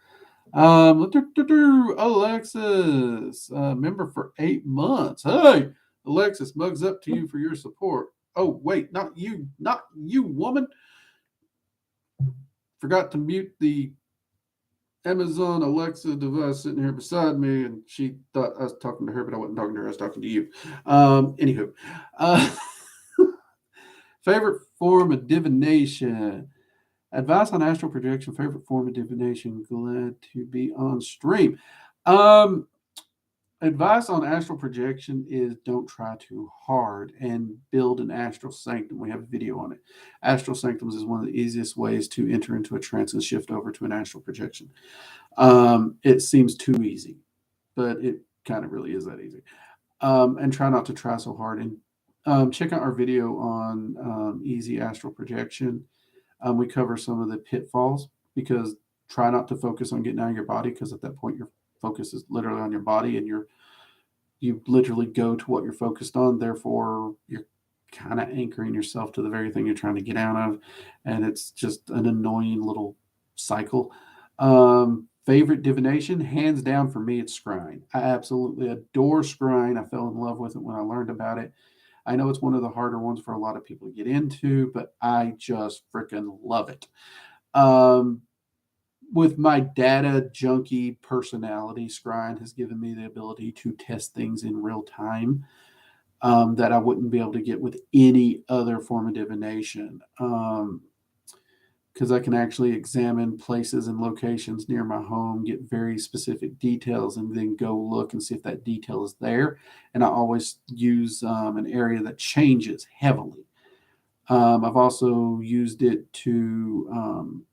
Alexis, member for 8 months. Hey, Alexis, mugs up to you for your support. Oh, wait, not you, woman. Forgot to mute the Amazon Alexa device sitting here beside me, and she thought I was talking to her, but I wasn't talking to her. I was talking to you. Anywho, favorite form of divination. Advice on astral projection, favorite form of divination. Glad to be on stream. Advice on astral projection is don't try too hard and build an astral sanctum. We have a video on it. Astral sanctums is one of the easiest ways to enter into a trance and shift over to an astral projection. It seems too easy, but it kind of really is that easy. And try not to try so hard. And check out our video on easy astral projection. We cover some of the pitfalls, because try not to focus on getting out of your body, because at that point your focus is literally on your body, and you literally go to what you're focused on. Therefore, you're kind of anchoring yourself to the very thing you're trying to get out of, and it's just an annoying little cycle. Favorite divination, hands down for me, it's scrying. I absolutely adore scrying. I fell in love with it when I learned about it. I know it's one of the harder ones for a lot of people to get into, but I just freaking love it. Um, with my data junkie personality, scrying has given me the ability to test things in real time, that I wouldn't be able to get with any other form of divination. Because I can actually examine places and locations near my home, get very specific details, and then go look and see if that detail is there. And I always use an area that changes heavily. I've also used it to,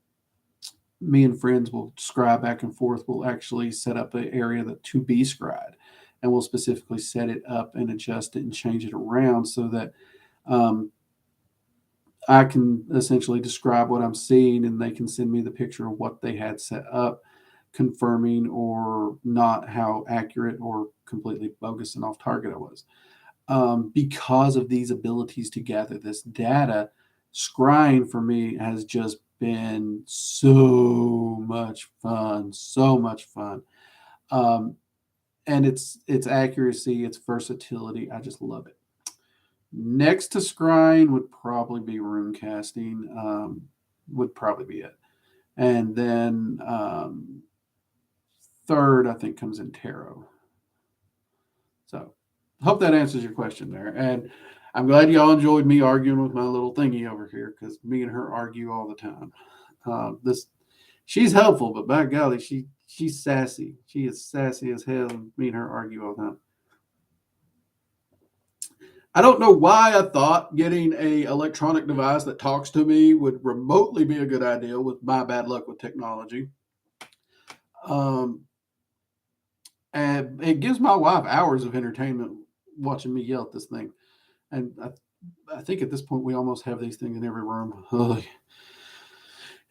me and friends will scry back and forth. We'll actually set up an area that to be scried, and we'll specifically set it up and adjust it and change it around so that um, I can essentially describe what I'm seeing, and they can send me the picture of what they had set up, confirming or not how accurate or completely bogus and off target I was. Because of these abilities to gather this data, scrying for me has just been so much fun, so much fun. Um, and its accuracy, its versatility, I just love it. Next to scrying would probably be rune casting, would probably be it. And then third, I think, comes in tarot. So hope that answers your question there. And I'm glad y'all enjoyed me arguing with my little thingy over here, because me and her argue all the time. This She's helpful, but by golly, she's sassy. She is sassy as hell. And me and her argue all the time. I don't know why I thought getting a electronic device that talks to me would remotely be a good idea with my bad luck with technology. Um, and it gives my wife hours of entertainment watching me yell at this thing. And I think at this point we almost have these things in every room. Ugh.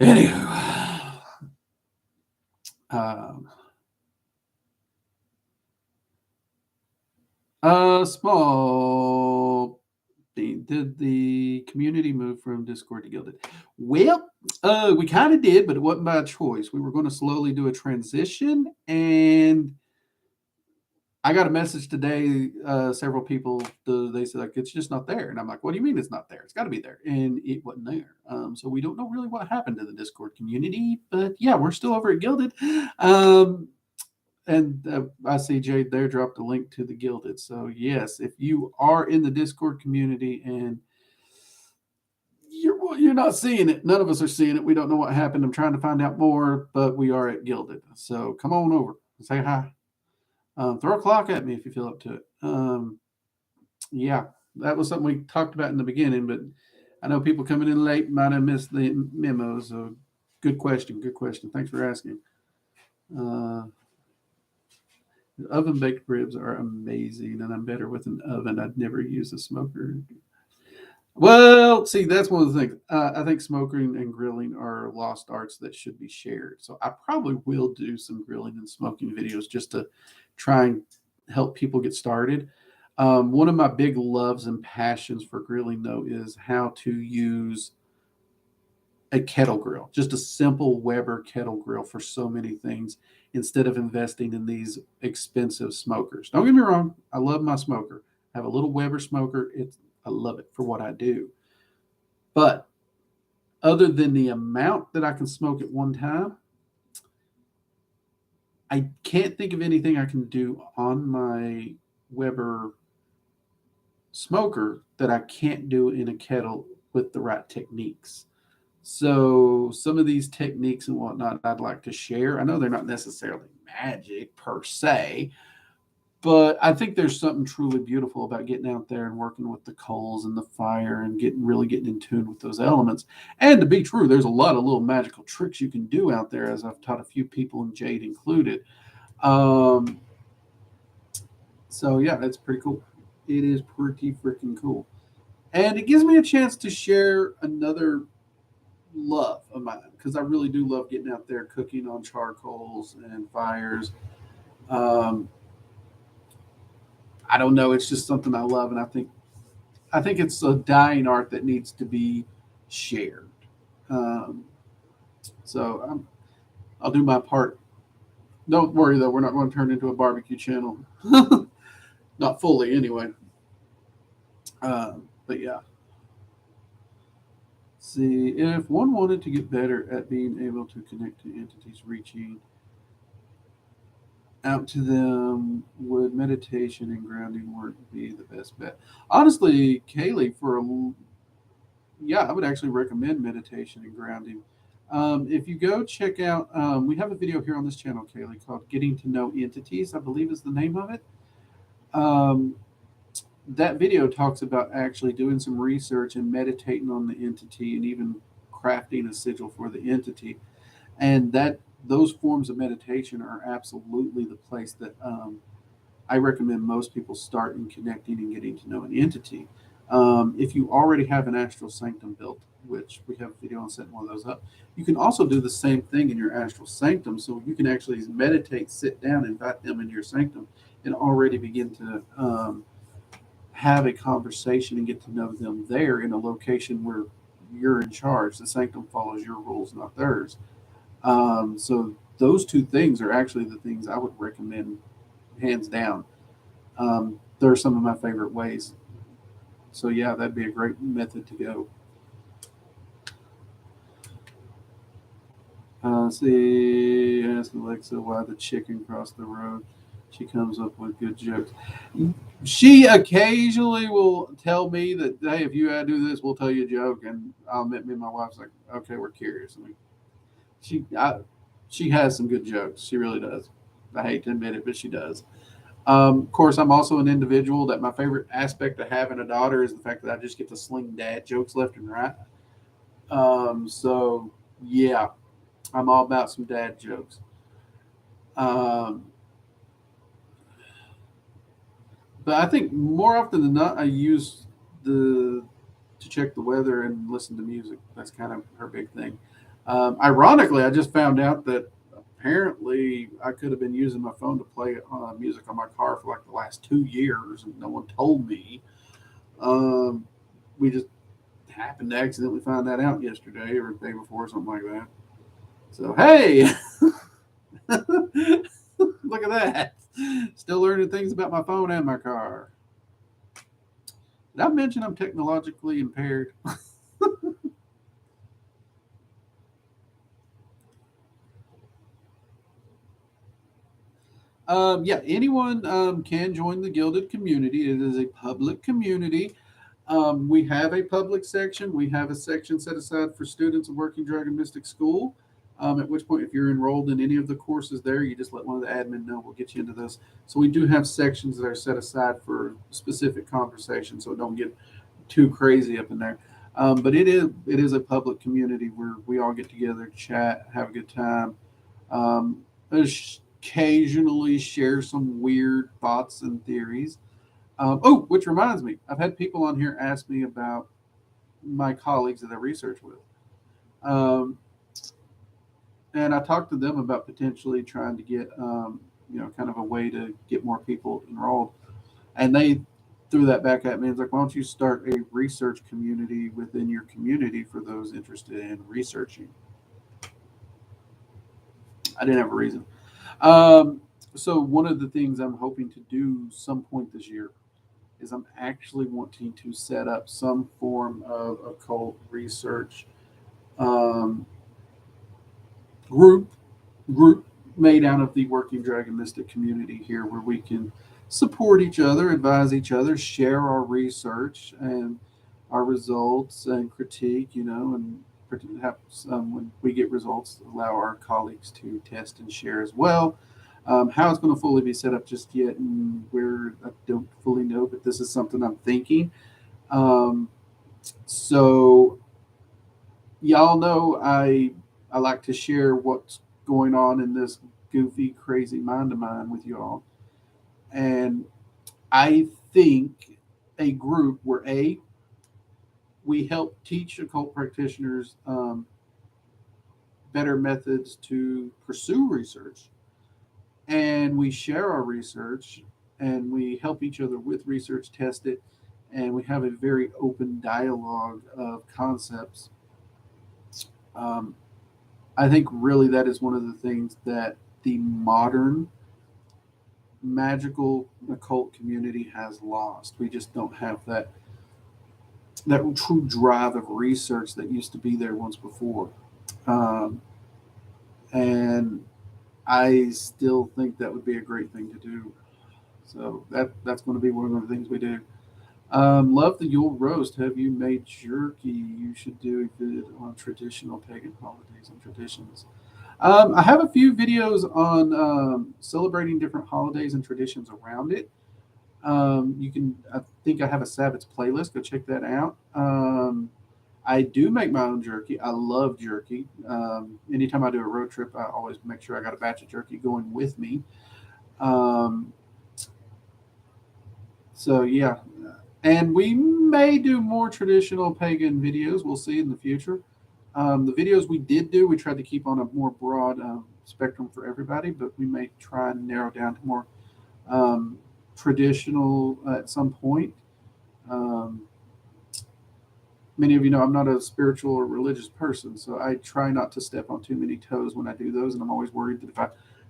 Anywho, um, small. Did the community move from Discord to Gilded? Well, we kind of did, but it wasn't by choice. We were going to slowly do a transition, and I got a message today. Several people, they said, like, it's just not there. And I'm like, what do you mean it's not there? It's got to be there. And it wasn't there. So we don't know really what happened to the Discord community. But yeah, we're still over at Gilded. And I see Jade there dropped a link to the Gilded. So yes, if you are in the Discord community and you're not seeing it, none of us are seeing it. We don't know what happened. I'm trying to find out more, but we are at Gilded. So come on over, say hi. Throw a clock at me if you feel up to it. Yeah, that was something we talked about in the beginning, but I know people coming in late might have missed the memo. So good question. Good question. Thanks for asking. Oven baked ribs are amazing, and I'm better with an oven. I'd never use a smoker. Well, see, that's one of the things. I think smoking and grilling are lost arts that should be shared. So I probably will do some grilling and smoking videos just to try and help people get started. One of my big loves and passions for grilling, though, is how to use a kettle grill, just a simple Weber kettle grill for so many things instead of investing in these expensive smokers. Don't get me wrong, I love my smoker. I have a little Weber smoker. I love it for what I do. But other than the amount that I can smoke at one time, I can't think of anything I can do on my Weber smoker that I can't do in a kettle with the right techniques. So some of these techniques and whatnot I'd like to share. I know they're not necessarily magic per se, but I think there's something truly beautiful about getting out there and working with the coals and the fire and really getting in tune with those elements. And to be true, there's a lot of little magical tricks you can do out there, as I've taught a few people, and Jade included. Um, so yeah, that's pretty cool. It is pretty freaking cool. And it gives me a chance to share another love of mine because I really do love getting out there cooking on charcoals and fires. Um, I don't know, it's just something I love, and I think it's a dying art that needs to be shared. Um, so I'll do my part. Don't worry though, we're not going to turn into a barbecue channel, not fully anyway. But yeah, see, if one wanted to get better at being able to connect to entities, reaching out to them, would meditation and grounding work be the best bet? Honestly, Kaylee, yeah, I would actually recommend meditation and grounding. If you go check out, we have a video here on this channel, Kaylee, called "Getting to Know Entities," I believe is the name of it. Um, that video talks about actually doing some research and meditating on the entity, and even crafting a sigil for the entity, and that those forms of meditation are absolutely the place that I recommend most people start in connecting and getting to know an entity. If you already have an astral sanctum built, which we have a video on setting one of those up, you can also do the same thing in your astral sanctum. So you can actually meditate, sit down, invite them into your sanctum, and already begin to have a conversation and get to know them there in a location where you're in charge. The sanctum follows your rules, not theirs. So those two things are actually the things I would recommend hands down. They're some of my favorite ways. So yeah, that'd be a great method to go. See, ask Alexa why the chicken crossed the road. She comes up with good jokes. She occasionally will tell me that, hey, if you do this, we'll tell you a joke, and I'll admit, me and my wife's like, okay, we're curious. I mean, she I, she has some good jokes. She really does. I hate to admit it, but she does. Of course, I'm also an individual that my favorite aspect of having a daughter is the fact that I just get to sling dad jokes left and right. So yeah, I'm all about some dad jokes. Um, but I think more often than not, I use the to check the weather and listen to music. That's kind of her big thing. Ironically, I just found out that apparently I could have been using my phone to play music on my car for like the last 2 years, and no one told me. Um, we just happened to accidentally find that out yesterday or the day before, something like that. So hey, look at that! Still learning things about my phone and my car. Did I mention I'm technologically impaired? Yeah, anyone can join the Gilded community. It is a public community. We have a public section. We have a section set aside for students of Working Dragon Mystic School. At which point, if you're enrolled in any of the courses there, you just let one of the admin know. We'll get you into this. So we do have sections that are set aside for specific conversations, so don't get too crazy up in there. But it is a public community where we all get together, chat, have a good time. Um, Occasionally share some weird thoughts and theories. Oh, which reminds me, I've had people on here ask me about my colleagues that I research with. Um, and I talked to them about potentially trying to get, kind of a way to get more people enrolled. And they threw that back at me. It's like, why don't you start a research community within your community for those interested in researching? I didn't have a reason. Um, so one of the things I'm hoping to do some point this year is I'm actually wanting to set up some form of occult research um, group group made out of the Working Dragon Mystic community here, where we can support each other, advise each other, share our research and our results and critique, and have when we get results, allow our colleagues to test and share as well. How it's going to fully be set up just yet, and where I don't fully know, but this is something I'm thinking. Um, so y'all know I like to share what's going on in this goofy, crazy mind of mine with y'all, and I think a group where we help teach occult practitioners better methods to pursue research, and we share our research, and we help each other with research, test it, and we have a very open dialogue of concepts. Um, I think really that is one of the things that the modern magical occult community has lost. We just don't have that true drive of research that used to be there once before. Um, and I still think that would be a great thing to do. So that's going to be one of the things we do. Love the Yule roast. Have you made jerky? You should do a vid on traditional pagan holidays and traditions. I have a few videos on celebrating different holidays and traditions around it. You can, I think I have a Sabbaths playlist. Go check that out. I do make my own jerky. I love jerky. Anytime I do a road trip, I always make sure I got a batch of jerky going with me. Um, so yeah, and we may do more traditional pagan videos. We'll see in the future. The videos we did do, we tried to keep on a more broad spectrum for everybody, but we may try and narrow down to more um, traditional at some point. Um, Many of you know I'm not a spiritual or religious person, so I try not to step on too many toes when I do those, and I'm always worried that if I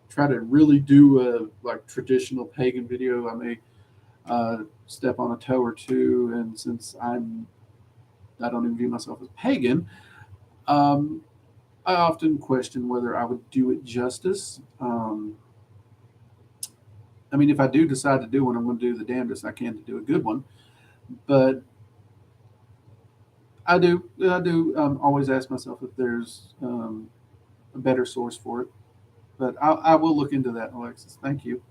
try to really do a like traditional pagan video, I may step on a toe or two. And since I don't even view myself as pagan, um, I often question whether I would do it justice. I mean, if I do decide to do one, I'm going to do the damnedest I can to do a good one. But I do always ask myself if there's a better source for it. But I will look into that, Alexis. Thank you.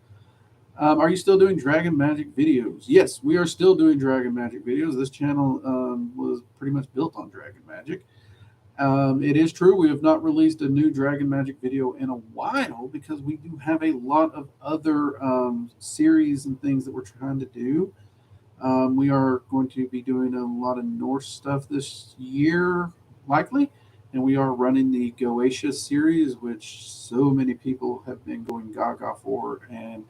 Are you still doing Dragon Magic videos? Yes, we are still doing Dragon Magic videos. This channel was pretty much built on Dragon Magic. It is true we have not released a new Dragon Magic video in a while because we do have a lot of other series and things that we're trying to do. We are going to be doing a lot of Norse stuff this year, likely, and we are running the Goetia series, which so many people have been going gaga for, and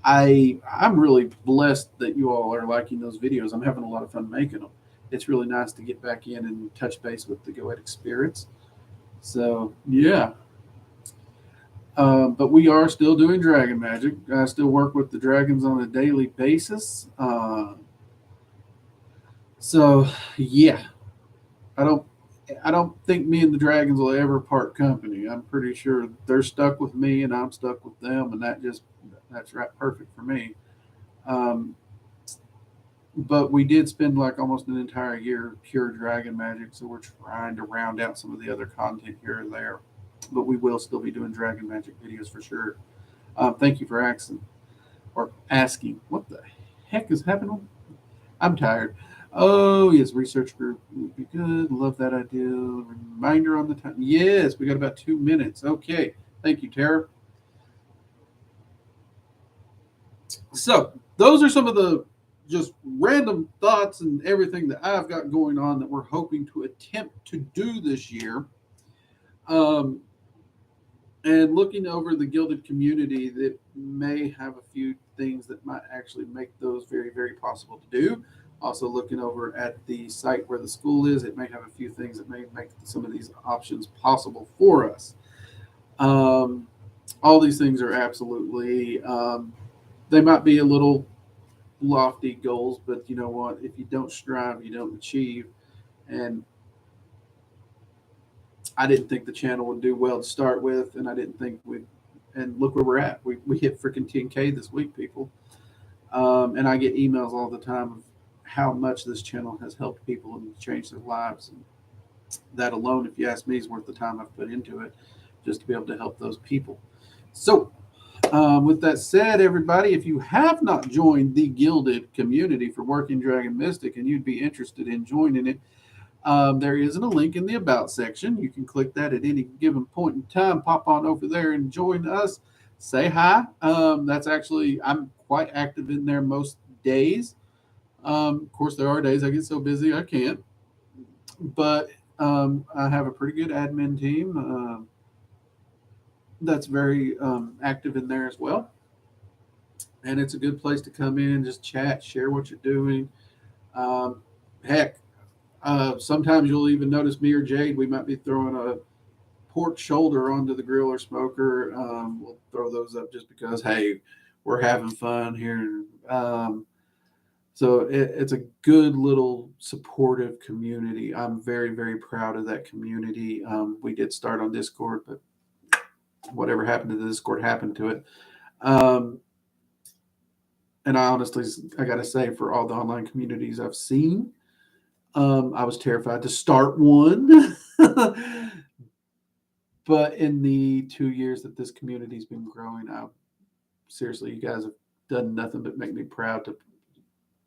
I'm really blessed that you all are liking those videos. I'm having a lot of fun making them. It's really nice to get back in and touch base with the Goetic spirits. So yeah, but we are still doing dragon magic. I still work with the dragons on a daily basis. So yeah, I don't I don't think me and the dragons will ever part company. I'm pretty sure they're stuck with me and I'm stuck with them, and that's right perfect for me. Um, but we did spend like almost an entire year pure dragon magic, so we're trying to round out some of the other content here and there. But we will still be doing dragon magic videos for sure. Thank you for asking. What the heck is happening? I'm tired. Oh yes, research group would be good. Love that idea. Reminder on the time. Yes, we got about 2 minutes. Okay, thank you, Tara. So those are some of the just random thoughts and everything that I've got going on that we're hoping to attempt to do this year. Um, and looking over the gilded community that may have a few things that might actually make those very, very possible to do. Also, looking over at the site where the school is, it may have a few things that may make some of these options possible for us. Um, all these things are absolutely, they might be a little lofty goals, but you know what? If you don't strive, you don't achieve. And I didn't think the channel would do well to start with, and I didn't think we'd. And look where we're at. We hit freaking 10K this week, people. And I get emails all the time of how much this channel has helped people and changed their lives. And that alone, if you ask me, is worth the time I've put into it just to be able to help those people. So, with that said, everybody, if you have not joined the Gilded community for Working Dragon Mystic and you'd be interested in joining it, there isn't a link in the About section. You can click that at any given point in time. Pop on over there and join us. Say hi. That's actually, I'm quite active in there most days. Of course, there are days I get so busy I can't, but I have a pretty good admin team that's very active in there as well. And it's a good place to come in, just chat, share what you're doing. Um, heck, sometimes you'll even notice me or Jade, we might be throwing a pork shoulder onto the grill or smoker. We'll throw those up just because, hey, we're having fun here. So it's a good little supportive community. I'm very, very proud of that community. We did start on Discord, but whatever happened to the Discord happened to it. Um, and I honestly, I got to say, for all the online communities I've seen, I was terrified to start one. But in the 2 years that this community's been growing, seriously, you guys have done nothing but make me proud to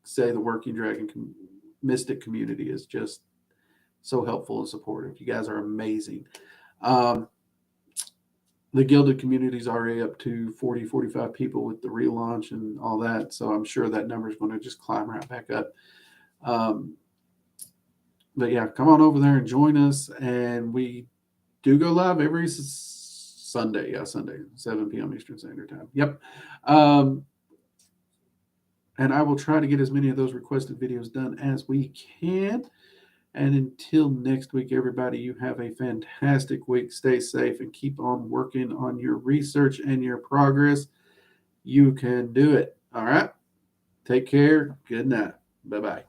say the Working Dragon Mystic community is just so helpful and supportive. You guys are amazing. Um, the Gilded community is already up to 40, 45 people with the relaunch and all that. So I'm sure that number is going to just climb right back up. But yeah, come on over there and join us. And we do go live every Sunday. Yeah, Sunday, 7 p.m. Eastern Standard Time. Yep. And I will try to get as many of those requested videos done as we can. And until next week, everybody, you have a fantastic week. Stay safe and keep on working on your research and your progress. You can do it. All right. Take care. Good night. Bye-bye.